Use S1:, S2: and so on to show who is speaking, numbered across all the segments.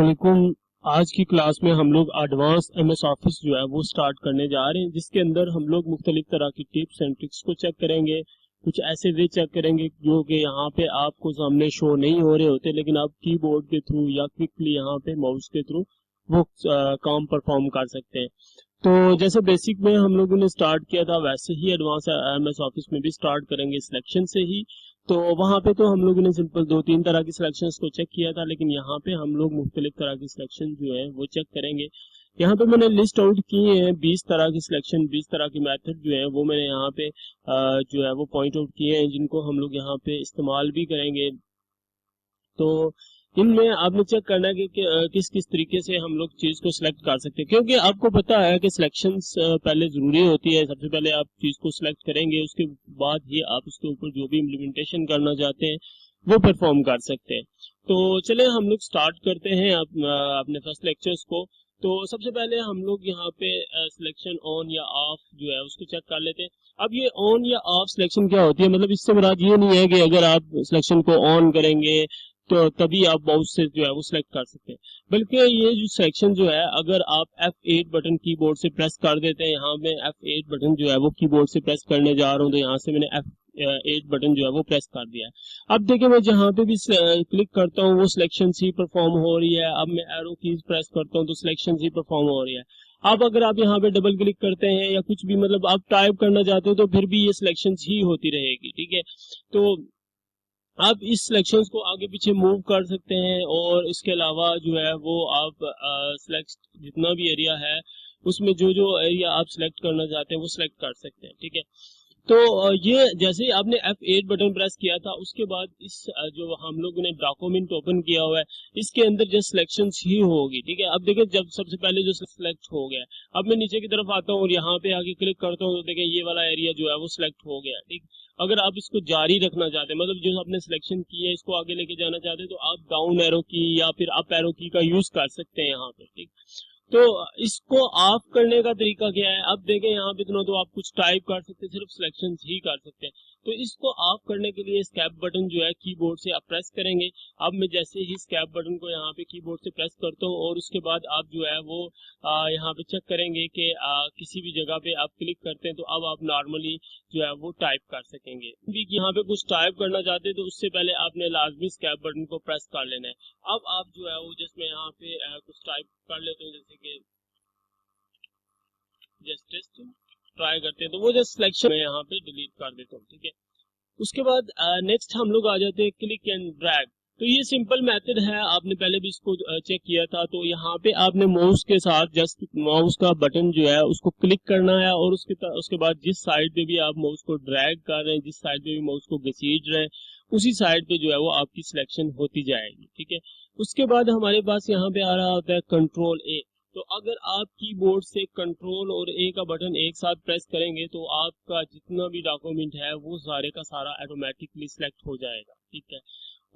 S1: वालेकुम। आज की क्लास में हम लोग एडवांस एमएस ऑफिस जो है वो स्टार्ट करने जा रहे हैं, जिसके अंदर हम लोग मुख्तलिफ तरह की टिप्स एंड ट्रिक्स को चेक करेंगे। कुछ ऐसे वे चेक करेंगे जो कि यहाँ पे आपको सामने शो नहीं हो रहे होते, लेकिन आप कीबोर्ड के थ्रू या क्विकली यहाँ पे माउस के थ्रू वो काम परफॉर्म कर सकते हैं। तो जैसे बेसिक में हम लोगों ने स्टार्ट किया था, वैसे ही एडवांस एमएस ऑफिस में भी स्टार्ट करेंगे सिलेक्शन से ही। तो वहां पे तो हम लोगों ने सिंपल 2-3 तरह की सिलेक्शंस को चेक किया था, लेकिन यहाँ पे हम लोग मुख्तलिफ तरह की सिलेक्शन जो है वो चेक करेंगे। यहाँ पे मैंने लिस्ट आउट की है 20 तरह की सिलेक्शन, 20 तरह की मेथड जो है वो मैंने यहाँ पे जो है वो पॉइंट आउट किए हैं, जिनको हम लोग यहाँ पे इस्तेमाल भी करेंगे। तो इनमें आपने चेक करना है कि किस किस तरीके से हम लोग चीज को सिलेक्ट कर सकते हैं, क्योंकि आपको पता है कि सिलेक्शंस पहले जरूरी होती है। सबसे पहले आप चीज को सिलेक्ट करेंगे, उसके बाद ही आप उसके ऊपर जो भी इम्प्लीमेंटेशन करना चाहते हैं वो परफॉर्म कर सकते हैं। तो चले हम लोग स्टार्ट करते हैं अपने फर्स्ट लेक्चर्स को। तो सबसे पहले हम लोग यहाँ पे सिलेक्शन ऑन या ऑफ जो है उसको चेक कर लेते हैं। अब ये ऑन या ऑफ सिलेक्शन क्या होती है, मतलब इससे मुराद ये नहीं है कि अगर आप सिलेक्शन को ऑन करेंगे तो तभी आप माउस से जो है वो सिलेक्ट कर सकते हैं, बल्कि ये जो सिलेक्शन जो है, अगर आप F8 बटन कीबोर्ड से प्रेस कर देते हैं, यहाँ मैं F8 बटन जो है वो कीबोर्ड से प्रेस करने जा रहा हूँ, तो यहाँ से मैंने F8 बटन जो है वो प्रेस कर दिया है। अब देखिए मैं जहाँ पे भी क्लिक करता हूँ वो सिलेक्शन ही परफॉर्म हो रही है। अब मैं एरो कीज प्रेस करता हूँ तो सिलेक्शन ही परफॉर्म हो रही है। अब अगर आप यहाँ पे डबल क्लिक करते हैं या कुछ भी मतलब आप टाइप करना चाहते हो तो फिर भी ये सिलेक्शन ही होती रहेगी, ठीक है। तो आप इस सिलेक्शंस को आगे पीछे मूव कर सकते हैं, और इसके अलावा जो है वो आप सिलेक्ट जितना भी एरिया है उसमें जो जो एरिया आप सिलेक्ट करना चाहते हैं वो सिलेक्ट कर सकते हैं, ठीक है। तो ये जैसे ही आपने F8 बटन प्रेस किया था, उसके बाद इस जो हम लोगों ने डॉक्यूमेंट ओपन किया हुआ है इसके अंदर जो सिलेक्शंस ही होगी, ठीक है। अब देखिए जब सबसे पहले जो सिलेक्ट हो गया, अब मैं नीचे की तरफ आता हूँ और यहाँ पे आगे क्लिक करता हूँ तो देखिए ये वाला एरिया जो है वो सिलेक्ट हो गया, ठीक। अगर आप इसको जारी रखना चाहते हैं, मतलब जो आपने सिलेक्शन की है इसको आगे लेके जाना चाहते हैं, तो आप डाउन एरो की या फिर अप एरो की का यूज कर सकते हैं यहाँ पे, ठीक। तो इसको ऑफ करने का तरीका क्या है, अब देखें यहाँ पे इतना तो आप कुछ टाइप कर सकते हैं, सिर्फ सिलेक्शन ही कर सकते हैं। तो इसको ऑफ करने के लिए स्कैप बटन जो है कीबोर्ड से आप प्रेस करेंगे। अब मैं जैसे ही स्कैप बटन को यहाँ पे कीबोर्ड से प्रेस करता हूँ और उसके बाद आप जो है वो यहाँ पे चेक करेंगे कि किसी भी जगह पे आप क्लिक करते हैं तो अब आप नॉर्मली जो है वो टाइप कर सकेंगे। भी यहाँ पे कुछ टाइप करना चाहते हैं तो उससे पहले आपने लाजमी स्कैप बटन को प्रेस कर लेना है। अब आप जो है वो जिसमें यहाँ पे कुछ टाइप कर लेते हैं, जैसे कि जस्ट टेस्ट ट्राई करते हैं, तो वो जो सिलेक्शन है यहाँ पे डिलीट कर देता हूँ, ठीक है। उसके बाद नेक्स्ट हम लोग आ जाते हैं क्लिक एंड ड्रैग। तो ये सिंपल मेथड है, आपने पहले भी इसको चेक किया था। तो यहाँ पे आपने माउस के साथ जस्ट माउस का बटन जो है उसको क्लिक करना है, और उसके बाद जिस साइड पे भी आप माउस को ड्रैग कर रहे हैं, जिस साइड पे भी माउस को घसीट रहे हैं, उसी साइड पे जो है वो आपकी सिलेक्शन होती जाएगी, ठीक है। उसके बाद हमारे पास यहाँ पे आ रहा होता है कंट्रोल ए। तो अगर आप कीबोर्ड से कंट्रोल और ए का बटन एक साथ प्रेस करेंगे तो आपका जितना भी डॉक्यूमेंट है वो सारे का सारा ऑटोमेटिकली सिलेक्ट हो जाएगा, ठीक है।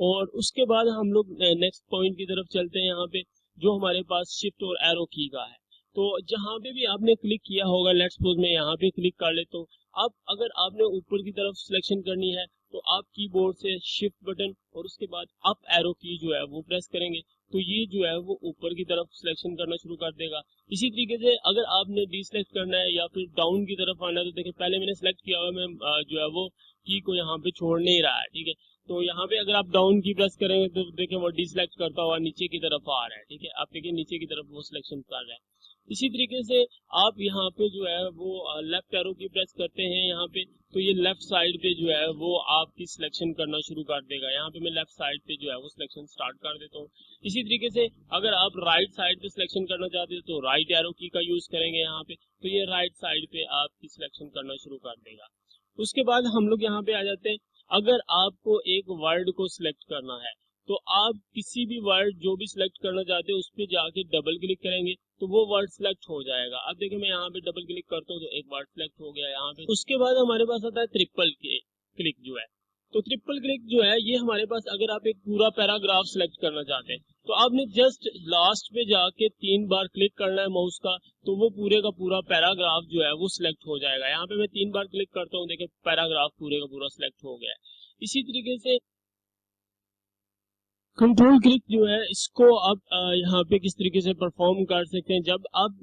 S1: और उसके बाद हम लोग नेक्स्ट पॉइंट की तरफ चलते हैं, यहाँ पे जो हमारे पास शिफ्ट और एरो की का है। तो जहां पे भी आपने क्लिक किया होगा, लेट्स सपोज मैं यहाँ पे क्लिक कर लेता हूँ। अब अगर आपने ऊपर की तरफ सिलेक्शन करनी है तो आप कीबोर्ड से शिफ्ट बटन और उसके बाद अप एरो की जो है वो प्रेस करेंगे, तो ये जो है वो ऊपर की तरफ सिलेक्शन करना शुरू कर देगा। इसी तरीके से अगर आपने डिसलेक्ट करना है या फिर डाउन की तरफ आना है, तो देखिए पहले मैंने सेलेक्ट किया हुआ, मैं जो है वो की को यहाँ पे छोड़ नहीं रहा है, ठीक है। तो यहाँ पे अगर आप डाउन की प्रेस करेंगे तो देखिए वो डिसलेक्ट करता हुआ नीचे की तरफ आ रहा है, ठीक है। आप देखिए नीचे की तरफ वो सिलेक्शन कर रहा है। इसी तरीके से आप यहाँ पे जो है वो लेफ्ट एरो की प्रेस करते हैं यहाँ पे, तो ये लेफ्ट साइड पे जो है वो आपकी सिलेक्शन करना शुरू कर देगा। यहाँ पे मैं लेफ्ट साइड पे जो है वो सिलेक्शन स्टार्ट कर देता हूँ। इसी तरीके से अगर आप राइट साइड पे सिलेक्शन करना चाहते हो तो राइट एरो की का यूज करेंगे यहाँ पे, तो ये राइट साइड पे आपकी सिलेक्शन करना शुरू कर देगा। उसके बाद हम लोग यहाँ पे आ जाते हैं, अगर आपको एक वर्ड को सिलेक्ट करना है तो आप किसी भी वर्ड जो भी सिलेक्ट करना चाहते हैं उस पर जाके डबल क्लिक करेंगे तो वो वर्ड सिलेक्ट हो जाएगा। अब देखिए मैं यहाँ पे डबल क्लिक करता हूँ तो एक वर्ड सिलेक्ट हो गया यहाँ पे। उसके बाद हमारे पास आता है ट्रिपल क्लिक जो है। तो ट्रिपल क्लिक जो है ये हमारे पास, अगर आप एक पूरा पैराग्राफ सिलेक्ट करना चाहते हैं तो आपने जस्ट लास्ट पे जाके 3 बार क्लिक करना है माउस का, तो वो पूरे का पूरा पैराग्राफ जो है वो सिलेक्ट हो जाएगा। यहाँ पे मैं 3 बार क्लिक करता हूँ, देखिए पैराग्राफ पूरे का पूरा सिलेक्ट हो गया है। इसी तरीके से कंट्रोल क्लिक जो है इसको आप यहाँ पे किस तरीके से परफॉर्म कर सकते हैं जब आप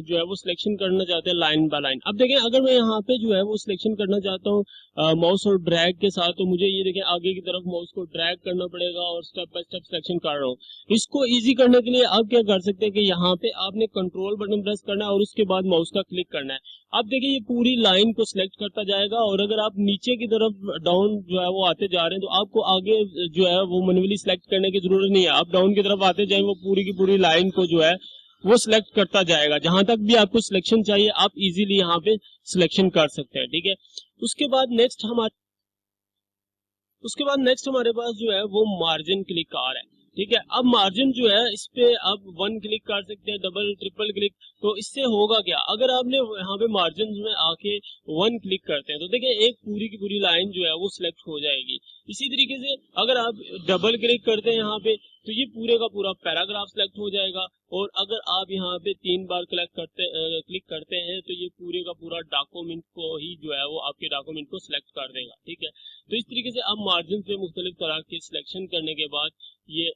S1: जो है वो सिलेक्शन करना चाहते हैं लाइन बाय लाइन। अब देखें अगर मैं यहाँ पे जो है वो सिलेक्शन करना चाहता हूँ माउस और ड्रैग के साथ, तो मुझे ये देखें आगे की तरफ माउस को ड्रैग करना पड़ेगा और स्टेप बाय स्टेप सिलेक्शन कर रहा हूँ। इसको ईजी करने के लिए आप क्या कर सकते हैं कि यहाँ पे आपने कंट्रोल बटन प्रेस करना है और उसके बाद माउस का क्लिक करना है। आप देखिए ये पूरी लाइन को सिलेक्ट करता जाएगा और अगर आप नीचे की तरफ डाउन जो है वो आते जा रहे हैं तो आपको आगे जो है वो मैन्युअली सिलेक्ट करने की जरूरत नहीं है। आप डाउन की तरफ आते जाए वो पूरी की पूरी लाइन को जो है वो सिलेक्ट करता जाएगा। जहां तक भी आपको सिलेक्शन चाहिए आप इजीली यहाँ पे सिलेक्शन कर सकते हैं, ठीक है। उसके बाद नेक्स्ट हमारे पास जो है वो मार्जिन क्लिक आ रहा है, ठीक है। अब मार्जिन जो है इस पे आप 1 क्लिक कर सकते हैं, डबल ट्रिपल क्लिक। तो इससे होगा क्या, अगर आपने यहाँ पे मार्जिन में आके 1 क्लिक करते हैं तो देखिए एक पूरी की पूरी लाइन जो है वो सिलेक्ट हो जाएगी। इसी तरीके से अगर आप डबल क्लिक करते हैं यहाँ पे तो ये पूरे का पूरा पैराग्राफ सिलेक्ट हो जाएगा। और अगर आप यहाँ पे 3 बार क्लिक करते हैं तो ये पूरे का पूरा डॉक्यूमेंट को ही जो है वो आपके डॉक्यूमेंट को सिलेक्ट कर देगा, ठीक है। तो इस तरीके से आप मार्जिन पे मुख्तलिफ तरह के सिलेक्शन करने के बाद ये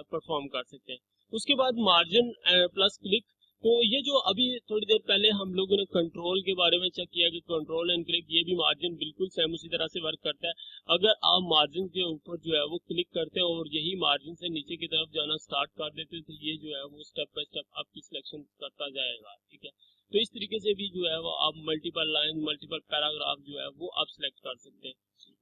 S1: परफॉर्म कर सकते हैं। उसके बाद मार्जिन प्लस क्लिक, तो ये जो अभी थोड़ी देर पहले हम लोगों ने कंट्रोल के बारे में चेक किया कि कंट्रोल एंड क्लिक ये भी मार्जिन बिल्कुल सेम उसी तरह से वर्क करता है। अगर आप मार्जिन के ऊपर जो है वो क्लिक करते हैं और यही मार्जिन से नीचे की तरफ जाना स्टार्ट कर देते हैं तो ये जो है वो स्टेप बाय स्टेप आपकी सिलेक्शन करता जाएगा, ठीक है। तो इस तरीके से भी जो है वो आप मल्टीपल लाइन मल्टीपल पैराग्राफ जो है वो आप सिलेक्ट कर सकते हैं।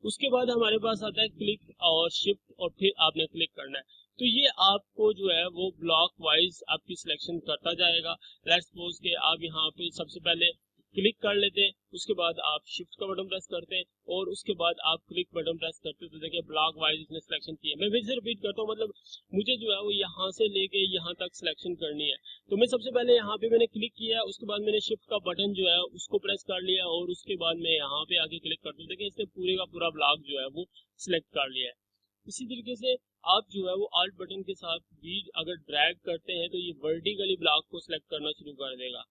S1: उसके बाद हमारे पास आता है क्लिक और शिफ्ट और फिर आपने क्लिक करना है। तो ये आपको जो है वो ब्लॉक वाइज आपकी सिलेक्शन करता जाएगा। लेट्स सपोज के आप यहाँ पे सबसे पहले क्लिक कर लेते हैं, उसके बाद आप शिफ्ट का बटन प्रेस करते हैं और उसके बाद आप क्लिक बटन प्रेस करते हैं तो देखिए ब्लॉक वाइज इसने सिलेक्शन की है। मैं फिर से रिपीट करता हूँ, मतलब मुझे जो है वो यहाँ से लेके यहाँ तक सिलेक्शन करनी है। तो मैं सबसे पहले यहाँ पे मैंने क्लिक किया, उसके बाद मैंने शिफ्ट का बटन जो है उसको प्रेस कर लिया और उसके बाद मैं यहाँ पे आके क्लिक करता हूँ। देखिए इसने पूरे का पूरा ब्लॉक जो है वो सिलेक्ट कर लिया है। इसी तरीके से आप जो है वो आल्ट बटन के साथ भी अगर ड्रैग करते हैं तो ये वर्टिकली ब्लॉक को सिलेक्ट करना शुरू कर देगा।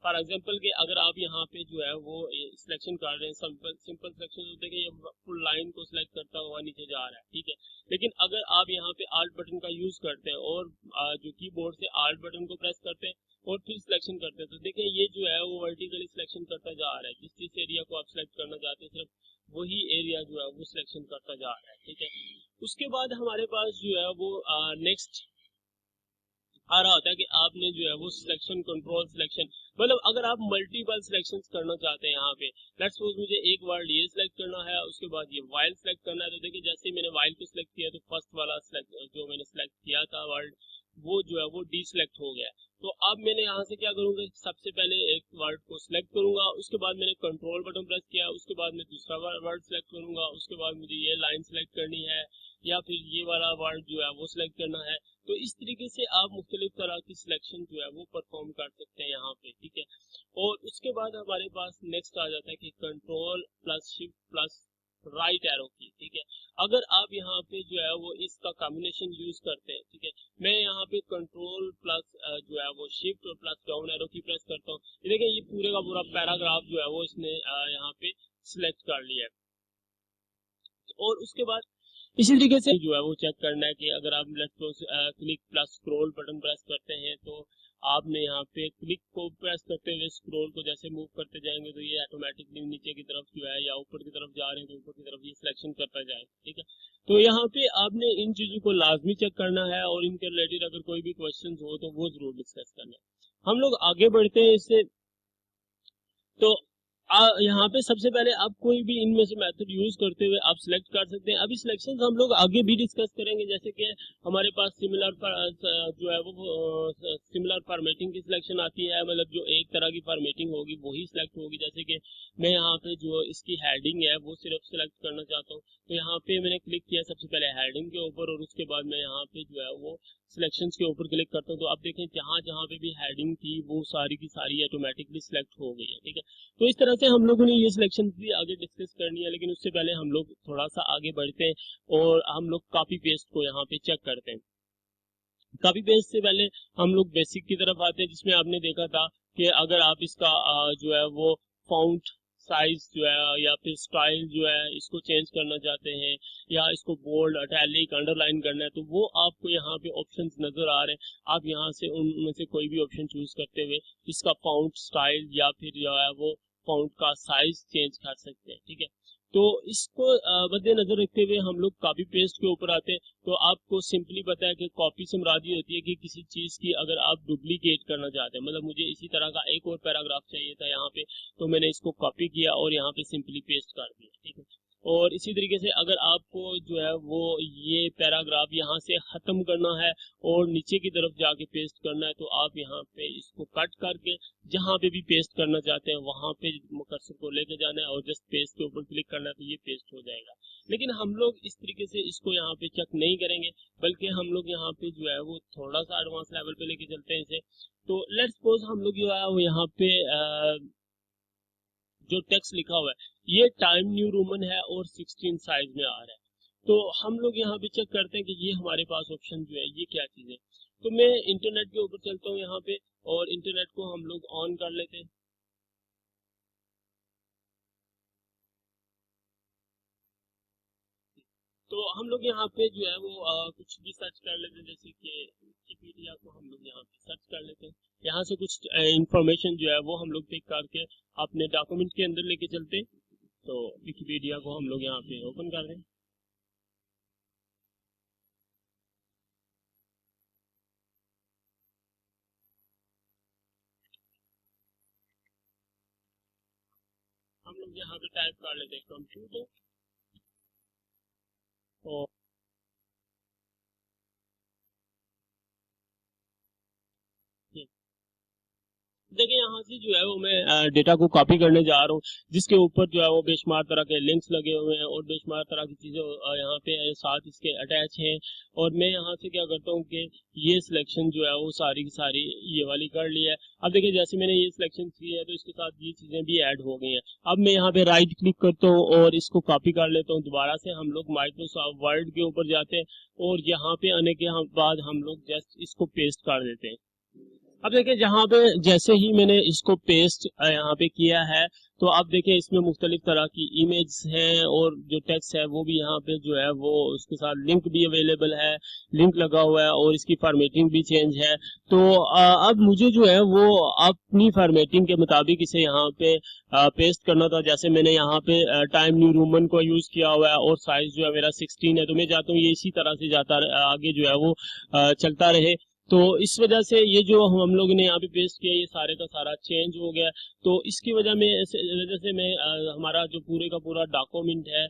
S1: फॉर एग्जांपल के अगर आप यहाँ पे जो है वो सिलेक्शन कर रहे हैं, सिंपल सिलेक्शन होते हैं कि ये फुल लाइन को सिलेक्ट करता हुआ नीचे जा रहा है, ठीक है। लेकिन अगर आप यहाँ पे आल्ट बटन का यूज करते हैं और जो कीबोर्ड से आल्ट बटन को प्रेस करते हैं और फिर सिलेक्शन करते हैं तो देखिए ये जो है वो वर्टिकली सिलेक्शन करता जा रहा है। जिस एरिया को आप सिलेक्ट करना चाहते हैं सिर्फ वही एरिया जो है वो सिलेक्शन करता जा रहा है, ठीक है। उसके बाद हमारे पास जो है वो नेक्स्ट आ रहा होता है कि आपने जो है वो सिलेक्शन कंट्रोल सिलेक्शन, मतलब अगर आप मल्टीपल सिलेक्शन करना चाहते हैं यहाँ पे, लेट्स सपोज मुझे एक वर्ड ये सिलेक्ट करना है उसके बाद ये वाइल सिलेक्ट करना है। तो देखिए जैसे ही मैंने वाइल को सिलेक्ट किया तो फर्स्ट वाला जो मैंने सिलेक्ट किया था वर्ड वो जो है वो डी सिलेक्ट हो गया। तो अब मैंने यहाँ से क्या करूंगा, सबसे पहले एक वर्ड को सिलेक्ट करूंगा, उसके बाद मैंने कंट्रोल बटन प्रेस किया, उसके बाद मैं दूसरा वर्ड सिलेक्ट करूंगा, उसके बाद मुझे ये लाइन सिलेक्ट करनी है या फिर ये वाला वर्ड जो है वो सिलेक्ट करना है। तो इस तरीके से आप मुख्तलिफ तरह की सिलेक्शन जो है वो परफॉर्म कर सकते हैं यहाँ पे, ठीक है। और उसके बाद हमारे पास नेक्स्ट आ जाता है कि control plus shift plus right arrow की, ठीक है। अगर आप यहाँ पे जो है वो इसका कॉम्बिनेशन यूज करते हैं, ठीक है। मैं यहाँ पे कंट्रोल प्लस जो है वो शिफ्ट और प्लस डाउन एरो की प्रेस करता हूँ, देखिए ये पूरे का पूरा पैराग्राफ जो है वो इसने यहाँ पे सिलेक्ट कर लिया है। और उसके बाद इसी तरीके से जो है वो चेक करना है कि अगर आप click plus scroll button press करते हैं तो आपने यहाँ पे क्लिक को प्रेस करते हुए स्क्रॉल को जैसे मूव करते जाएंगे तो ये ऑटोमेटिकली नीचे की तरफ जो है या ऊपर की तरफ जा रहे हैं तो ऊपर की तरफ ये सिलेक्शन करता जाएगा, ठीक है। तो यहाँ पे आपने इन चीजों को लाजमी चेक करना है और इनके रिलेटेड अगर कोई भी क्वेश्चन हो तो वो जरूर डिस्कस करना है। हम लोग आगे बढ़ते हैं इससे। तो यहाँ पे सबसे पहले आप कोई भी इनमें से मेथड यूज करते हुए आप सिलेक्ट कर सकते हैं। अभी सिलेक्शन हम लोग आगे भी डिस्कस करेंगे, जैसे कि हमारे पास जो है वो सिमिलर फॉर्मेटिंग की सिलेक्शन आती है, मतलब जो एक तरह की फॉर्मेटिंग होगी वही सिलेक्ट होगी। जैसे कि मैं यहाँ पे जो इसकी हेडिंग है वो सिर्फ सिलेक्ट करना चाहता हूँ तो यहाँ पे मैंने क्लिक किया सबसे पहले हेडिंग के ऊपर और उसके बाद मैं यहाँ पे जो है वो सिलेक्शंस के ऊपर क्लिक करता हूँ तो आप देखें जहाँ जहाँ पे भी हेडिंग थी वो सारी की सारी ऑटोमेटिकली सिलेक्ट हो गई है, ठीक है। तो इस तरह से हम लोगों ने ये सिलेक्शन भी आगे डिस्कस करनी है, लेकिन उससे पहले हम लोग थोड़ा सा आगे बढ़ते हैं और हम लोग कॉपी पेस्ट को यहाँ पे चेक करते हैं। कॉपी पेस्ट से पहले हम लोग बेसिक की तरफ आते हैं जिसमें आपने देखा था कि अगर आप इसका जो है वो फाउंट साइज जो है या फिर स्टाइल जो है इसको चेंज करना चाहते हैं या इसको बोल्ड, इटैलिक, अंडरलाइन करना है, तो वो आपको यहाँ पे ऑप्शंस नजर आ रहे हैं। आप यहाँ से उनमें से कोई भी ऑप्शन चूज करते हुए इसका फाउंट स्टाइल या फिर जो है वो फाउंट का साइज चेंज कर सकते हैं। ठीक है, तो इसको मद्देनजर रखते हुए हम लोग कॉपी पेस्ट के ऊपर आते हैं। तो आपको सिंपली पता है कि कॉपी से मुराद ये होती है कि किसी चीज की अगर आप डुप्लीकेट करना चाहते हैं, मतलब मुझे इसी तरह का एक और पैराग्राफ चाहिए था यहाँ पे, तो मैंने इसको कॉपी किया और यहाँ पे सिंपली पेस्ट कर दिया। ठीक है, और इसी तरीके से अगर आपको जो है वो ये पैराग्राफ यहाँ से खत्म करना है और नीचे की तरफ जाके पेस्ट करना है, तो आप यहाँ पे इसको कट करके जहाँ पे भी पेस्ट करना चाहते हैं वहां पे कर्सर को लेके जाना है और जस्ट पेस्ट के ऊपर क्लिक करना है, तो ये पेस्ट हो जाएगा। लेकिन हम लोग इस तरीके से इसको यहाँ पे चेक नहीं करेंगे, बल्कि हम लोग यहाँ पे जो है वो थोड़ा सा एडवांस लेवल पे लेके चलते हैं इसे। तो लेट्स सपोज हम लोग जो है वो यहाँ पे जो टेक्स्ट लिखा हुआ है ये टाइम न्यू रोमन है और 16 साइज में आ रहा है। तो हम लोग यहाँ पे चेक करते हैं कि ये हमारे पास ऑप्शन जो है ये क्या चीज है। तो मैं इंटरनेट के ऊपर चलता हूँ यहाँ पे और इंटरनेट को हम लोग ऑन कर लेते हैं। तो हम लोग यहाँ पे जो है वो कुछ भी सर्च कर लेते हैं, जैसे कि विकिपीडिया को हम लोग यहाँ पे सर्च कर लेते हैं। यहाँ से कुछ इंफॉर्मेशन जो है वो हम लोग पिक करके अपने डॉक्यूमेंट के अंदर लेके चलते हैं। तो विकिपीडिया को हम लोग यहाँ पे ओपन कर रहे हैं। हम लोग यहाँ पे टाइप कर लेते हैं कंप्यूटर और देखिए यहाँ से जो है वो मैं डेटा को कॉपी करने जा रहा हूँ, जिसके ऊपर जो है वो बेशुमार तरह के लिंक्स लगे हुए हैं और बेशुमार तरह की चीजें यहाँ पे साथ इसके अटैच हैं। और मैं यहाँ से क्या करता हूँ कि ये सिलेक्शन जो है वो सारी की सारी ये वाली कर ली है। अब देखिए जैसे मैंने ये सिलेक्शन की है तो इसके साथ ये चीजें भी ऐड हो गई हैं। अब मैं यहाँ पे राइट क्लिक करता हूँ और इसको कॉपी कर लेता हूँ। दोबारा से हम लोग माइक्रोसॉफ्ट वर्ड के ऊपर जाते हैं और यहाँ पे आने के बाद हम लोग जस्ट इसको पेस्ट कर देते हैं। अब देखिए जहाँ पे जैसे ही मैंने इसको पेस्ट यहाँ पे किया है, तो आप देखिए इसमें मुख्तलिफ तरह की इमेज हैं और जो टेक्स्ट है वो भी यहाँ पे जो है वो उसके साथ लिंक भी अवेलेबल है, लिंक लगा हुआ है और इसकी फॉर्मेटिंग भी चेंज है। तो अब मुझे जो है वो अपनी फॉर्मेटिंग के मुताबिक इसे यहाँ पे पेस्ट करना था। जैसे मैंने यहाँ पे टाइम न्यू रोमन को यूज किया हुआ है और साइज जो है मेरा 16 है, तो मैं चाहता हूँ ये इसी तरह से जाता आगे जो है वो चलता रहे। तो इस वजह से ये जो हम लोग ने यहाँ पे पेस्ट किया ये सारे का सारा चेंज हो गया। तो इसकी वजह से मैं हमारा जो पूरे का पूरा डॉक्यूमेंट है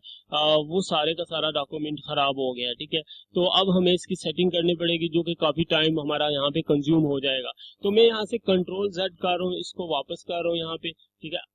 S1: वो सारे का सारा डॉक्यूमेंट खराब हो गया। ठीक है, तो अब हमें इसकी सेटिंग करनी पड़ेगी जो कि काफी टाइम हमारा यहाँ पे कंज्यूम हो जाएगा। तो मैं यहाँ से कंट्रोल Z कर रहा हूँ, इसको वापस कर रहा हूँ यहाँ पे। ठीक है,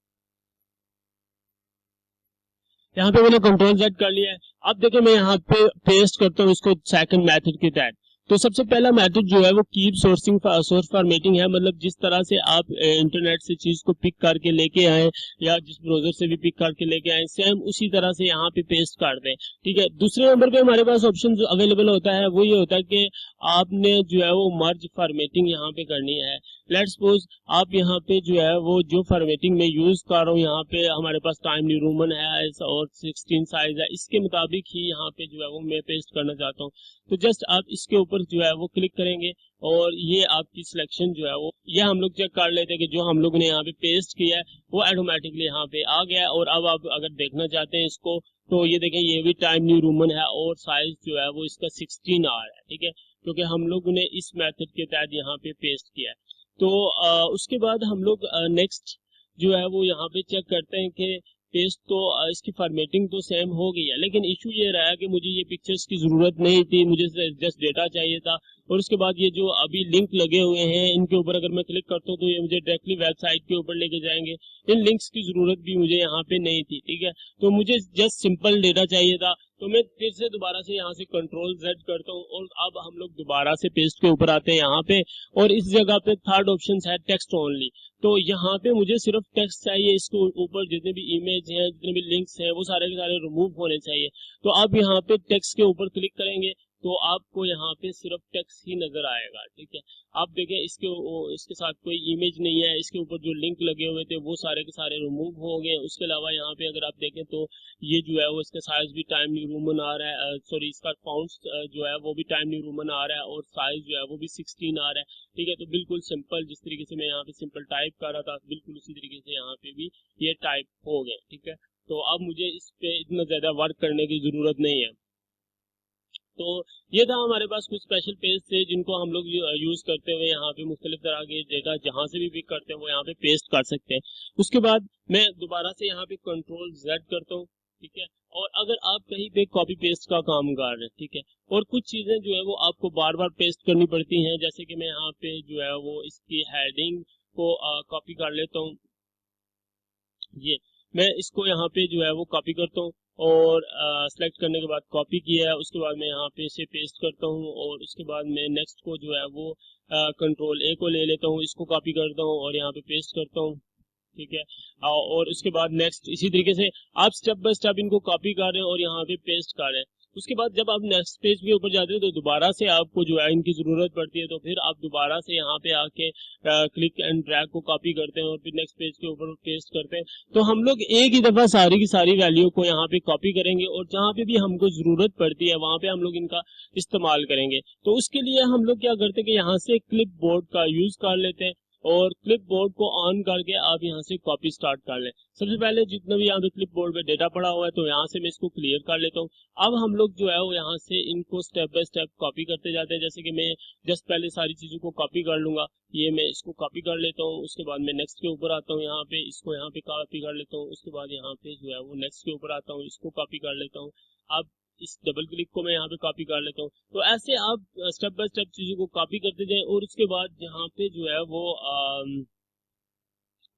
S1: यहाँ पे मैंने कंट्रोल Z कर लिया है। अब देखिए मैं यहाँ पे पेस्ट करता हूँ इसको सेकंड मेथड के तहत। तो सबसे पहला मेथड जो है वो कीप सोर्सिंग सोर्स फॉर्मेटिंग है, मतलब जिस तरह से आप इंटरनेट से चीज को पिक करके लेके आए या जिस ब्राउजर से भी पिक करके लेके आए सेम उसी तरह से यहाँ पे पेस्ट कर दें। ठीक है, दूसरे नंबर पे हमारे पास ऑप्शन जो अवेलेबल होता है वो ये होता है कि आपने जो है वो मर्ज फॉर्मेटिंग यहाँ पे करनी है। लेट्स सपोज आप यहाँ पे जो है वो जो फॉर्मेटिंग में यूज कर रहा हूँ, यहाँ पे हमारे पास टाइम न्यू रोमन है और 16 साइज है, इसके मुताबिक ही यहाँ पे जो है वो मैं पेस्ट करना चाहता हूँ। तो जस्ट आप इसके ऊपर जो है वो क्लिक करेंगे और ये आपकी सिलेक्शन जो है वो ये हम लोग चेक कर लेते हैं कि जो हम लोग ने यहाँ पे पेस्ट किया है वो ऑटोमेटिकली यहाँ पे आ गया है। और अब आप अगर देखना चाहते हैं इसको तो ये देखें ये भी टाइम न्यू रोमन है और साइज जो है वो इसका 16 आ रहा है। ठीक है, क्योंकि हम लोग ने इस मेथड के तहत यहाँ पे पेस्ट किया है। तो उसके बाद हम लोग नेक्स्ट जो है वो यहाँ पे चेक करते हैं कि पेस्ट तो इसकी फॉर्मेटिंग तो सेम हो गई है, लेकिन इशू ये रहा कि मुझे ये पिक्चर्स की जरूरत नहीं थी, मुझे जस्ट डेटा चाहिए था। और उसके बाद ये जो अभी लिंक लगे हुए हैं इनके ऊपर अगर मैं क्लिक करता हूँ तो ये मुझे डायरेक्टली वेबसाइट के ऊपर लेके जाएंगे। इन लिंक्स की जरूरत भी मुझे यहाँ पे नहीं थी। ठीक है, तो मुझे जस्ट सिंपल डेटा चाहिए था। तो मैं फिर से दोबारा से यहाँ से कंट्रोल Z करता हूँ और अब हम लोग दोबारा से पेस्ट के ऊपर आते हैं यहाँ पे और इस जगह पे थर्ड ऑप्शन है टेक्स्ट ओनली। तो यहाँ पे मुझे सिर्फ टेक्स्ट चाहिए, इसके ऊपर जितने भी इमेज हैं जितने भी लिंक्स हैं वो सारे के सारे रिमूव होने चाहिए। तो अब यहाँ पे टेक्स्ट के ऊपर क्लिक करेंगे तो आपको यहाँ पे सिर्फ टेक्स्ट ही नजर आएगा। ठीक है, आप देखें इसके साथ कोई इमेज नहीं है, इसके ऊपर जो लिंक लगे हुए थे वो सारे के सारे रिमूव हो गए। उसके अलावा यहाँ पे अगर आप देखें तो ये जो है वो इसका साइज भी टाइम न्यू रोमन आ रहा है, सॉरी इसका फाउंड जो है वो भी टाइम न्यू रोमन आ रहा है और साइज जो है वो भी 16 आ रहा है। ठीक है, तो बिल्कुल सिंपल, जिस तरीके से मैं यहाँ पे सिंपल टाइप कर रहा था बिल्कुल उसी तरीके से यहाँ पे भी ये टाइप हो गए। ठीक है, तो अब मुझे इस पे इतना ज्यादा वर्क करने की जरूरत नहीं है। तो ये था हमारे पास कुछ स्पेशल पेज थे जिनको हम लोग यूज करते हुए यहाँ पे मुख्तलिफ तरह के डेटा जहाँ से भी पिक करते हैं वो यहाँ पे पेस्ट कर सकते हैं। उसके बाद मैं दोबारा से यहाँ पे कंट्रोल Z करता हूँ। ठीक है, और अगर आप कहीं पे कॉपी पेस्ट का काम कर रहे हैं, ठीक है, और कुछ चीजें जो है वो आपको बार बार पेस्ट करनी पड़ती हैं, जैसे कि मैं यहाँ पे जो है वो इसकी हेडिंग को कॉपी कर लेता हूँ। ये मैं इसको यहाँ पे जो है वो कॉपी करता हूँ और सेलेक्ट करने के बाद कॉपी किया है, उसके बाद मैं यहाँ पे इसे पेस्ट करता हूँ और उसके बाद मैं नेक्स्ट को जो है वो कंट्रोल A को ले लेता हूँ, इसको कॉपी करता हूँ और यहाँ पे पेस्ट करता हूँ। ठीक है, और उसके बाद नेक्स्ट इसी तरीके से आप स्टेप बाय स्टेप इनको कॉपी कर रहे हैं और यहाँ पे पेस्ट कर रहे हैं। उसके बाद जब आप नेक्स्ट पेज के ऊपर जाते हैं तो दोबारा से आपको जो है इनकी जरूरत पड़ती है, तो फिर आप दोबारा से यहाँ पे आके क्लिक एंड ड्रैग को कॉपी करते हैं और फिर नेक्स्ट पेज के ऊपर पेस्ट करते हैं। तो हम लोग एक ही दफा सारी की सारी वैल्यू को यहाँ पे कॉपी करेंगे और जहाँ पे भी हमको जरूरत पड़ती है वहां पे हम लोग इनका इस्तेमाल करेंगे। तो उसके लिए हम लोग क्या करते हैं कि यहाँ से क्लिप बोर्ड का यूज कर लेते हैं और क्लिप बोर्ड को ऑन करके आप यहाँ से कॉपी स्टार्ट कर लें। सबसे पहले जितना भी यहाँ पे क्लिप बोर्ड पे डेटा पड़ा हुआ है तो यहाँ से मैं इसको क्लियर कर लेता हूँ। अब हम लोग जो है वो यहाँ से इनको स्टेप बाय स्टेप कॉपी करते जाते हैं। जैसे कि मैं जस्ट पहले सारी चीजों को कॉपी कर लूंगा, ये मैं इसको कॉपी कर लेता हूँ। उसके बाद मैं नेक्स्ट के ऊपर आता हूँ, यहाँ पे इसको यहाँ पे कॉपी कर लेता हूँ। उसके बाद यहाँ पे जो है वो नेक्स्ट के ऊपर आता हूँ, इसको कॉपी कर लेता हूँ। अब इस डबल क्लिक को मैं यहाँ पे कॉपी कर लेता हूँ। तो ऐसे आप स्टेप बाय स्टेप चीजों को कॉपी करते जाएं और उसके बाद यहाँ पे जो है वो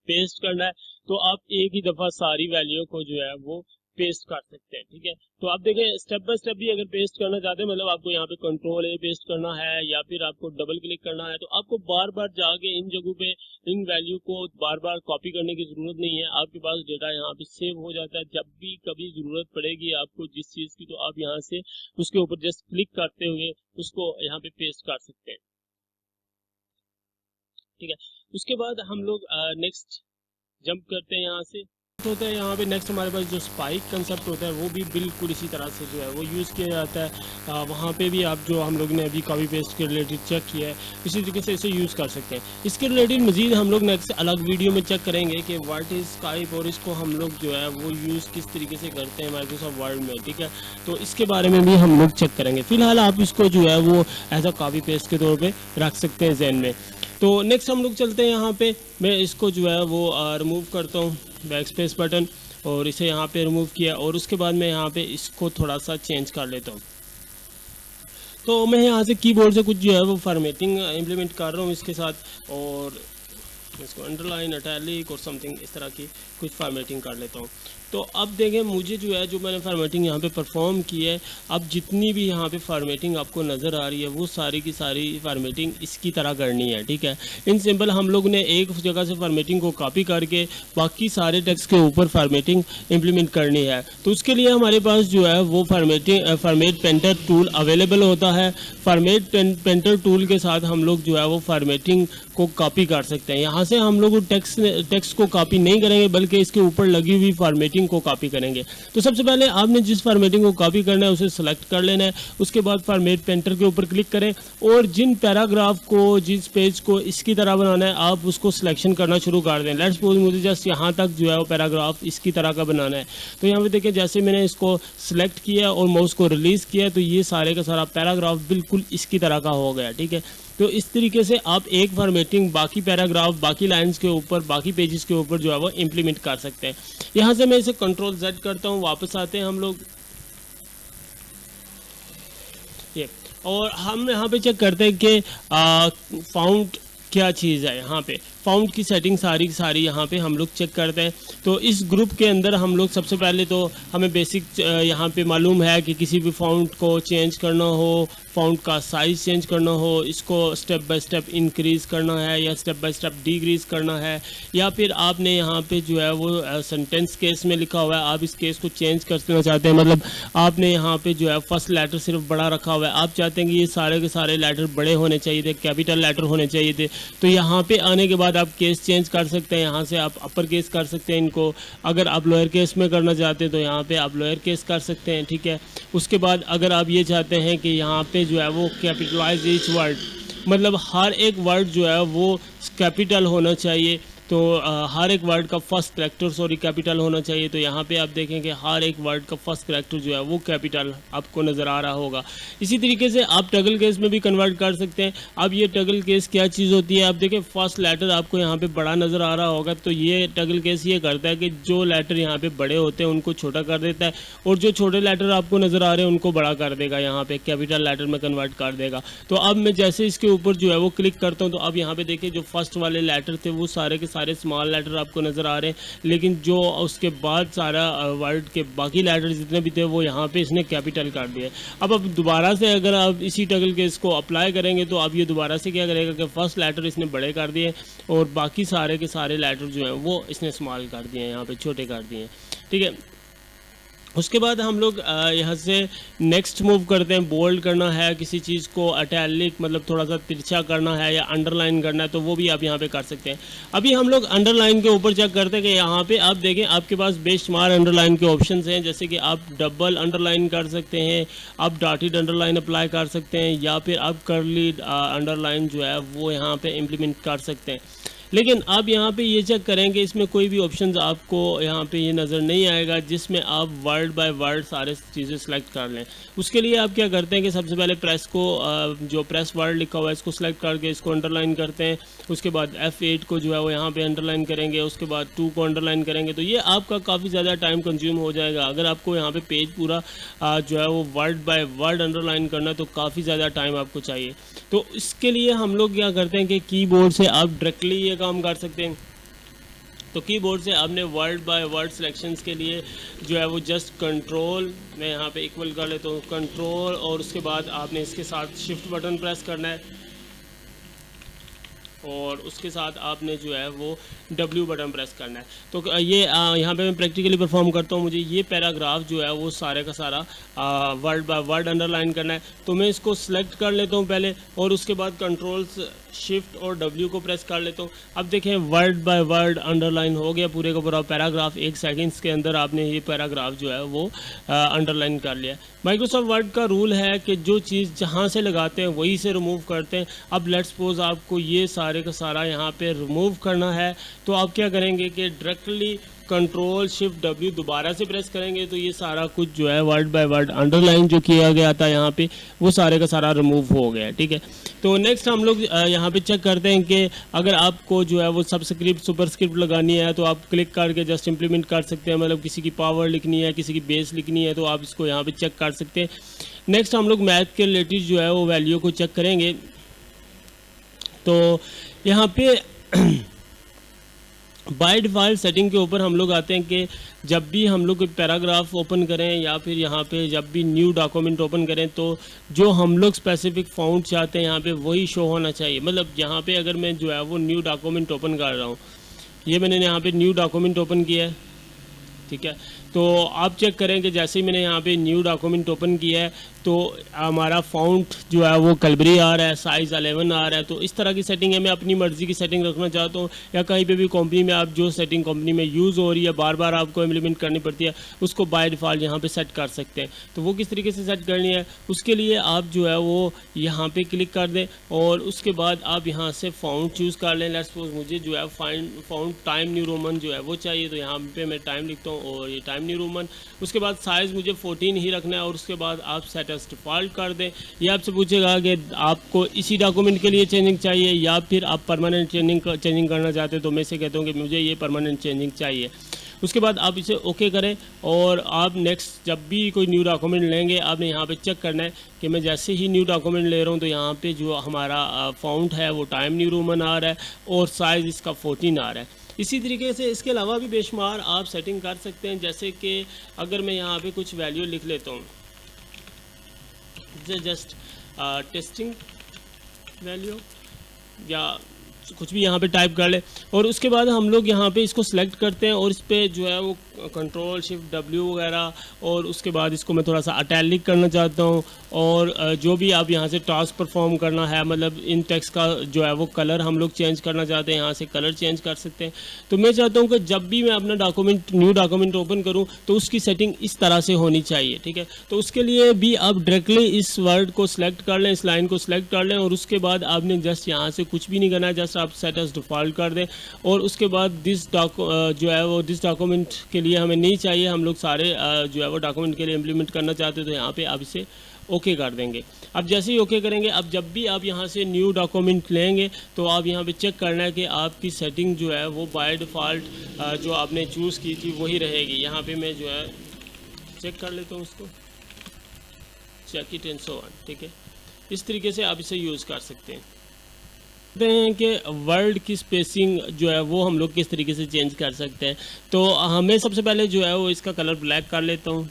S1: पेस्ट करना है तो आप एक ही दफा सारी वैल्यू को जो है वो पेस्ट कर सकते हैं। ठीक है, तो आप देखें स्टेप बाय स्टेप भी अगर पेस्ट करना चाहते हैं, मतलब आपको यहाँ पे कंट्रोल A पेस्ट करना है या फिर आपको डबल क्लिक करना है, तो आपको बार बार जाके इन जगहों पे इन वैल्यू को बार बार कॉपी करने की जरूरत नहीं है। आपके पास डेटा यहाँ पे सेव हो जाता है। जब भी कभी जरूरत पड़ेगी आपको जिस चीज की, तो आप यहाँ से उसके ऊपर जस्ट क्लिक करते हुए उसको यहाँ पे पेस्ट कर सकते हैं। ठीक है, उसके बाद हम लोग नेक्स्ट जंप करते हैं। यहाँ से होता है यहाँ पे नेक्स्ट हमारे पास जो स्पाइक कंसेप्ट होता है वो भी बिल्कुल इसी तरह से जो है वो यूज़ किया जाता है। वहाँ पे भी आप जो हम लोग ने अभी कॉपी पेस्ट के रिलेटेड चेक किया है इसी तरीके से इसे यूज़ कर सकते हैं। इसके रिलेटेड मजीद हम लोग नेक्स्ट अलग वीडियो में चेक करेंगे कि व्हाट इज़ स्काइप और इसको हम लोग जो है वो यूज़ किस तरीके से करते हैं माइक्रोसॉफ्ट वर्ड में। ठीक है, तो इसके बारे में भी हम लोग चेक करेंगे। फिलहाल आप इसको जो है वो एज अ कॉपी पेस्ट के तौर पर रख सकते हैं जहन में। तो नेक्स्ट हम लोग चलते हैं यहाँ पे, मैं इसको जो है वो रिमूव करता हूँ, बैक स्पेस बटन, और इसे यहाँ पे रिमूव किया और उसके बाद मैं यहाँ पे इसको थोड़ा सा चेंज कर लेता हूँ। तो मैं यहाँ से कीबोर्ड से कुछ जो है वो फॉर्मेटिंग इम्प्लीमेंट कर रहा हूँ इसके साथ, और इसको अंडरलाइन, इटैलिक और समथिंग इस तरह की कुछ फॉर्मेटिंग कर लेता हूँ। तो अब देखें मुझे जो है जो मैंने फॉर्मेटिंग यहाँ पे परफॉर्म की है, अब जितनी भी यहाँ पे फॉर्मेटिंग आपको नज़र आ रही है वो सारी की सारी फॉर्मेटिंग इसकी तरह करनी है। ठीक है, इन सिंपल हम लोग ने एक जगह से फॉर्मेटिंग को कॉपी करके बाकी सारे टेक्स्ट के ऊपर फॉर्मेटिंग इम्प्लीमेंट करनी है। तो उसके लिए हमारे पास जो है वो फॉर्मेट पेंटर टूल अवेलेबल होता है। फॉर्मेट पेंटर टूल के साथ हम लोग जो है वो फॉर्मेटिंग को कॉपी कर सकते हैं। यहाँ से हम लोग टेक्स्ट को कॉपी नहीं करेंगे बल्कि इसके ऊपर लगी हुई फॉर्मेटिंग को कॉपी करेंगे। तो सबसे पहले आपने जिस फॉर्मेटिंग को कॉपी करना है उसे सिलेक्ट कर लेना है। उसके बाद फॉर्मेट पेंटर के ऊपर क्लिक करें और जिन पैराग्राफ को, जिस पेज को इसकी तरह बनाना है आप उसको सिलेक्शन करना शुरू कर दें। लेट्स सपोज मुझे जस्ट यहाँ तक जो है वो पैराग्राफ इसकी तरह का बनाना है। तो यहाँ पे देखिए जैसे मैंने इसको सिलेक्ट किया और माउस को रिलीज किया तो ये सारे का सारा पैराग्राफ बिल्कुल इसकी तरह का हो गया। ठीक है, तो इस तरीके से आप एक फॉर्मेटिंग बाकी पैराग्राफ, बाकी लाइंस के ऊपर, बाकी पेजेस के ऊपर जो है वो इम्प्लीमेंट कर सकते हैं। यहाँ से मैं इसे कंट्रोल Z करता हूँ, वापस आते हैं हम लोग ये, और हम यहाँ पे चेक करते हैं कि फाउंड क्या चीज़ है। यहाँ पे फाउंड की सेटिंग सारी सारी यहाँ पे हम लोग चेक करते हैं। तो इस ग्रुप के अंदर हम लोग सबसे पहले तो हमें बेसिक यहाँ पे मालूम है कि किसी भी फाउंड को चेंज करना हो फ़ॉन्ट का साइज़ चेंज करना हो, इसको स्टेप बाय स्टेप इंक्रीज़ करना है या स्टेप बाय स्टेप डिक्रीज़ करना है, या फिर आपने यहाँ पे जो है वो सेंटेंस केस में लिखा हुआ है, आप इस केस को चेंज करना चाहते हैं, मतलब आपने यहाँ पे जो है फर्स्ट लेटर सिर्फ बड़ा रखा हुआ है, आप चाहते हैं कि ये सारे के सारे लेटर बड़े होने चाहिए थे, कैपिटल लेटर होने चाहिए थे, तो यहाँ पे आने के बाद आप केस चेंज कर सकते हैं। यहाँ से आप अपर केस कर सकते हैं इनको, अगर आप लोअर केस में करना चाहते हैं तो यहाँ पे आप लोअर केस कर सकते हैं, ठीक है। उसके बाद अगर आप ये चाहते हैं कि यहाँ पे जो है वो कैपिटलाइज ईच वर्ड, मतलब हर एक वर्ड जो है वो कैपिटल होना चाहिए, तो हर एक वर्ड का फर्स्ट करैक्टर कैपिटल होना चाहिए, तो यहाँ पे आप देखेंगे हर एक वर्ड का फर्स्ट करैक्टर जो है वो कैपिटल आपको नज़र आ रहा होगा। इसी तरीके से आप टगल केस में भी कन्वर्ट कर सकते हैं। अब ये टगल केस क्या चीज़ होती है, आप देखें फर्स्ट लेटर आपको यहाँ पे बड़ा नज़र आ रहा होगा, तो ये टगल केस ये करता है कि जो लेटर यहाँ पे बड़े होते हैं उनको छोटा कर देता है, और जो छोटे लेटर आपको नज़र आ रहे हैं उनको बड़ा कर देगा, यहाँ पे कैपिटल लेटर में कन्वर्ट कर देगा। तो अब मैं जैसे इसके ऊपर जो है वो क्लिक करता हूँ, तो अब यहाँ पे देखिए जो फर्स्ट वाले लेटर थे वो सारे के सारे स्मॉल लेटर आपको नज़र आ रहे हैं, लेकिन जो उसके बाद सारा वर्ड के बाकी लेटर जितने भी थे वो यहाँ पे इसने कैपिटल कर दिए। अब दोबारा से अगर आप इसी टगल के इसको अप्लाई करेंगे तो अब ये दोबारा से क्या करेगा कि फर्स्ट लेटर इसने बड़े कर दिए और बाकी सारे के सारे लेटर जो हैं वो इसने स्मॉल कर दिए, यहाँ पे छोटे कर दिए, ठीक है। उसके बाद हम लोग यहाँ से नेक्स्ट मूव करते हैं। बोल्ड करना है किसी चीज़ को, अटैलिक मतलब थोड़ा सा तिरछा करना है या अंडरलाइन करना है, तो वो भी आप यहाँ पे कर सकते हैं। अभी हम लोग अंडरलाइन के ऊपर चेक करते हैं कि यहाँ पे आप देखें आपके पास बेशुमार अंडरलाइन के ऑप्शंस हैं, जैसे कि आप डबल अंडरलाइन कर सकते हैं, आप डॉटेड अंडरलाइन अप्लाई कर सकते हैं, या फिर आप कर्ली अंडरलाइन जो है वो यहाँ पर इम्प्लीमेंट कर सकते हैं। लेकिन आप यहाँ पे ये चेक करेंगे इसमें कोई भी ऑप्शंस आपको यहाँ पे ये नज़र नहीं आएगा जिसमें आप वर्ड बाय वर्ड सारे चीज़ें सेलेक्ट कर लें। उसके लिए आप क्या करते हैं कि सबसे पहले प्रेस को जो प्रेस वर्ड लिखा हुआ है इसको सेलेक्ट करके इसको अंडरलाइन करते हैं। उसके बाद F8 को जो है वो यहाँ पे अंडरलाइन करेंगे, उसके बाद 2 को अंडरलाइन करेंगे, तो ये आपका काफ़ी ज़्यादा टाइम कंज्यूम हो जाएगा। अगर आपको यहाँ पे पेज पूरा जो है वो वर्ड बाय वर्ड अंडरलाइन करना तो काफ़ी ज़्यादा टाइम आपको चाहिए। तो इसके लिए हम लोग क्या करते हैं कि कीबोर्ड से आप डायरेक्टली ये काम कर सकते हैं। तो कीबोर्ड से आपने वर्ड बाय वर्ड सिलेक्शंस के लिए जो है वो जस्ट कंट्रोल, मैं यहाँ पे इक्वल कर लेता हूँ कंट्रोल, और उसके बाद आपने इसके साथ शिफ्ट बटन प्रेस करना है और उसके साथ आपने जो है वो W बटन प्रेस करना है। तो ये यहाँ पे मैं प्रैक्टिकली परफॉर्म करता हूँ। मुझे ये पैराग्राफ जो है वो सारे का सारा वर्ड बाय वर्ड अंडरलाइन करना है, तो मैं इसको सिलेक्ट कर लेता हूँ पहले और उसके बाद कंट्रोल शिफ्ट और W को प्रेस कर लेता हूँ। अब देखें वर्ड बाय वर्ड अंडरलाइन हो गया पूरे का पूरा पैराग्राफ। 1 सेकंड्स के अंदर आपने ये पैराग्राफ जो है वो अंडरलाइन कर लिया। माइक्रोसॉफ्ट वर्ड का रूल है कि जो चीज़ जहाँ से लगाते हैं वहीं से रिमूव करते हैं। अब लेट्स सपोज आपको ये सारे का सारा यहाँ पे रिमूव करना है, तो आप क्या करेंगे कि डायरेक्टली कंट्रोल शिफ्ट W दोबारा से प्रेस करेंगे, तो ये सारा कुछ जो है वर्ड बाय वर्ड अंडरलाइन जो किया गया था यहाँ पे वो सारे का सारा रिमूव हो गया, ठीक है। तो नेक्स्ट हम लोग यहाँ पे चेक करते हैं कि अगर आपको जो है वो सबस्क्रिप्ट सुपरस्क्रिप्ट लगानी है तो आप क्लिक करके जस्ट इम्प्लीमेंट कर सकते हैं। मतलब किसी की पावर लिखनी है, किसी की बेस लिखनी है, तो आप इसको यहाँ पे चेक कर सकते हैं। नेक्स्ट हम लोग मैथ के रिलेटेड जो है वो वैल्यू को चेक करेंगे। तो यहाँ पे बाय डिफ़ॉल्ट सेटिंग के ऊपर हम लोग आते हैं कि जब भी हम लोग पैराग्राफ ओपन करें या फिर यहाँ पे जब भी न्यू डॉक्यूमेंट ओपन करें तो जो हम लोग स्पेसिफिक फ़ॉन्ट चाहते हैं यहाँ पे वही शो होना चाहिए। मतलब यहाँ पे अगर मैं जो है वो न्यू डॉक्यूमेंट ओपन कर रहा हूँ, ये मैंने यहाँ पे न्यू डॉक्यूमेंट ओपन किया है, ठीक है। तो आप चेक करें कि जैसे ही मैंने यहाँ पे न्यू डॉक्यूमेंट ओपन किया है तो हमारा फ़ॉन्ट जो है वो कैलबरी आ रहा है, साइज़ 11 आ रहा है। तो इस तरह की सेटिंग है। मैं अपनी मर्ज़ी की सेटिंग रखना चाहता हूँ या कहीं पे भी कंपनी में आप जो सेटिंग कंपनी में यूज़ हो रही है बार बार आपको इम्प्लीमेंट करनी पड़ती है, उसको बाय डिफ़ॉल्ट यहाँ पे सेट कर सकते हैं। तो वो किस तरीके से सेट करनी है उसके लिए आप जो है वो यहाँ पर क्लिक कर दें और उसके बाद आप यहाँ से फ़ॉन्ट चूज़ कर लें। लेट्स सपोज मुझे जो है फ़ॉन्ट टाइम न्यू रोमन जो है वो चाहिए, तो यहाँ पर मैं टाइम लिखता हूँ और ये टाइम न्यू रोमन। उसके बाद साइज़ मुझे 14 ही रखना है और उसके बाद आप सेट एज डिफ़ॉल्ट कर दें। ये आपसे पूछेगा कि आपको इसी डॉक्यूमेंट के लिए चेंजिंग चाहिए या फिर आप परमानेंट चेंजिंग करना चाहते हैं, तो मैं से कहता हूँ कि मुझे ये परमानेंट चेंजिंग चाहिए। उसके बाद आप इसे ओके करें और आप नेक्स्ट जब भी कोई न्यू डॉक्यूमेंट लेंगे आपने यहाँ पे चेक करना है कि मैं जैसे ही न्यू डॉक्यूमेंट ले रहा हूँ तो यहाँ पे जो हमारा फ़ॉन्ट है वो टाइम न्यू रोमन आ रहा है और साइज़ इसका 14 आ रहा है। इसी तरीके से इसके अलावा भी बेशुमार आप सेटिंग कर सकते हैं। जैसे कि अगर मैं यहाँ पे कुछ वैल्यू लिख लेता हूँ, जस्ट टेस्टिंग वैल्यू या कुछ भी यहाँ पे टाइप कर ले, और उसके बाद हम लोग यहाँ पे इसको सिलेक्ट करते हैं और इस पर जो है वो कंट्रोल शिफ्ट W वगैरह, और उसके बाद इसको मैं थोड़ा सा अटैलिक करना चाहता हूँ, और जो भी आप यहाँ से टास्क परफॉर्म करना है, मतलब इन टेक्स्ट का जो है वो कलर हम लोग चेंज करना चाहते हैं, यहाँ से कलर चेंज कर सकते हैं। तो मैं चाहता हूँ कि जब भी मैं अपना डॉक्यूमेंट न्यू डॉक्यूमेंट ओपन करूँ तो उसकी सेटिंग इस तरह से होनी चाहिए, ठीक है। तो उसके लिए भी आप डायरेक्टली इस वर्ड को सिलेक्ट कर लें, इस लाइन को सिलेक्ट कर लें, और उसके बाद आपने जस्ट यहाँ से कुछ भी नहीं करना है, जस्ट आप सेट एज डिफ़ॉल्ट कर दें। और उसके बाद दिस जो है वो दिस डॉक्यूमेंट के लिए हमें नहीं चाहिए, हम लोग सारे जो है वो डॉक्यूमेंट के लिए इम्प्लीमेंट करना चाहते हैं, तो यहाँ पे आप इसे ओके कर देंगे। अब जैसे ही ओके करेंगे, अब जब भी आप यहाँ से न्यू डॉक्यूमेंट लेंगे तो आप यहाँ पे चेक करना है कि आपकी सेटिंग जो है वो बाय डिफ़ॉल्ट जो आपने चूज़ की थी वही रहेगी। यहाँ पे मैं जो है चेक कर लेता हूँ उसको, check it and so on, ठीक है। इस तरीके से आप इसे यूज़ कर सकते हैं। देखते हैं कि वर्ड की स्पेसिंग जो है वो हम लोग किस तरीके से चेंज कर सकते हैं। तो हमें सबसे पहले जो है वो इसका कलर ब्लैक कर लेता हूँ,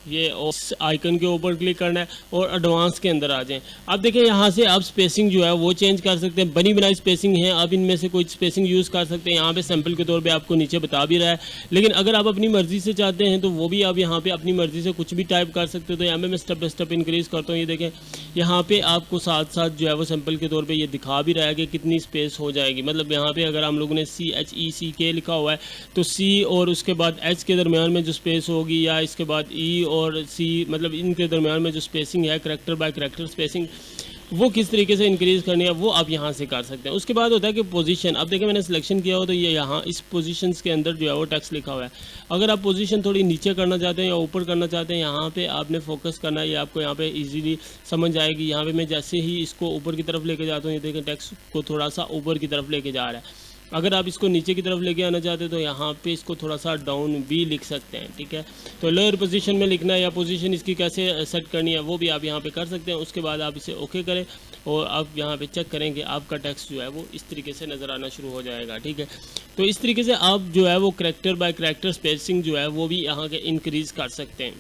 S1: ये उस आइकन के ऊपर क्लिक करना है और एडवांस के अंदर आ जाएं। अब देखिए यहाँ से आप स्पेसिंग जो है वो चेंज कर सकते हैं, बनी बनाई स्पेसिंग है, आप इनमें से कोई स्पेसिंग यूज़ कर सकते हैं। यहाँ पे सैंपल के तौर पे आपको नीचे बता भी रहा है, लेकिन अगर आप अपनी मर्ज़ी से चाहते हैं तो वो भी आप यहाँ पे अपनी मर्ज़ी से कुछ भी टाइप कर सकते हो। तो यहाँ पे मैं स्टेप बाय स्टेप इंक्रीज़ करता हूँ। ये देखें यहाँ पे आपको साथ साथ जो है वो सैंपल के तौर पे ये दिखा भी रहा है कि कितनी स्पेस हो जाएगी। मतलब यहाँ पे अगर हम लोगों ने CHECK लिखा हुआ है तो C और उसके बाद H के दरमियान में जो स्पेस होगी, या इसके बाद E और C, मतलब इनके दरमियान में जो स्पेसिंग है, करैक्टर बाय करैक्टर स्पेसिंग, वो किस तरीके से इंक्रीज़ करनी है वो आप यहाँ से कर सकते हैं। उसके बाद होता है कि पोजीशन। अब देखिए मैंने सिलेक्शन किया हो तो ये यहाँ इस पोजीशंस के अंदर जो है वो टेक्स्ट लिखा हुआ है। अगर आप पोजीशन थोड़ी नीचे करना चाहते हैं या ऊपर करना चाहते हैं, यहाँ पे आपने फोकस करना है, ये आपको यहाँ पे इजीली समझ आएगी। यहाँ पे मैं जैसे ही इसको ऊपर की तरफ लेके जाता हूँ, ये देखें टेक्स्ट को थोड़ा सा ऊपर की तरफ लेके जा रहा है। अगर आप इसको नीचे की तरफ लेके आना चाहते हैं तो यहाँ पे इसको थोड़ा सा डाउन भी लिख सकते हैं, ठीक है। तो लोअर पोजीशन में लिखना है या पोजीशन इसकी कैसे सेट करनी है वो भी आप यहाँ पे कर सकते हैं। उसके बाद आप इसे ओके करें और आप यहाँ पे चेक करेंगे आपका टेक्स्ट जो है वो इस तरीके से नज़र आना शुरू हो जाएगा, ठीक है। तो इस तरीके से आप जो है वो करैक्टर बाय करैक्टर स्पेसिंग जो है वो भी यहाँ के इंक्रीज़ कर सकते हैं।